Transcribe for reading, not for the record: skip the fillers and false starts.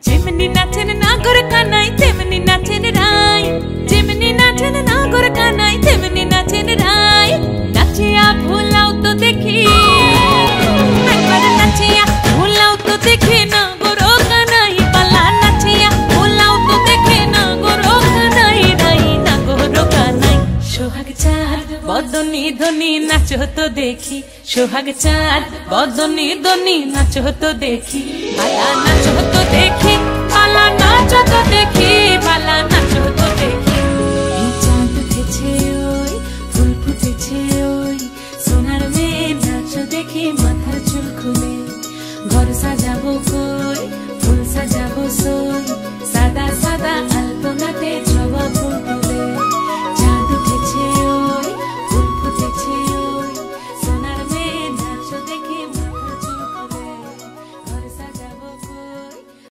যেমনি নাচেন নাগর কানাই তেমনি নাচেন রাই, যেমনি নাচেন নাগর কানাই তেমনি নাচেন রাই। নাচিয়া ভোলাও তো দেখি, একবার নাচিয়া ভোলাও তো দেখি নাগর কানাই পালা। নাচিয়া ভোলাও তো দেখি নাগর কানাই রাই, নাগর কানাই। সোহাগ চাঁদ বদনি ধনি নাচো তো দেখি, সোহাগ চাঁদ বদনি ধনি নাচো তো দেখি, পালা নাচো তো দেখি।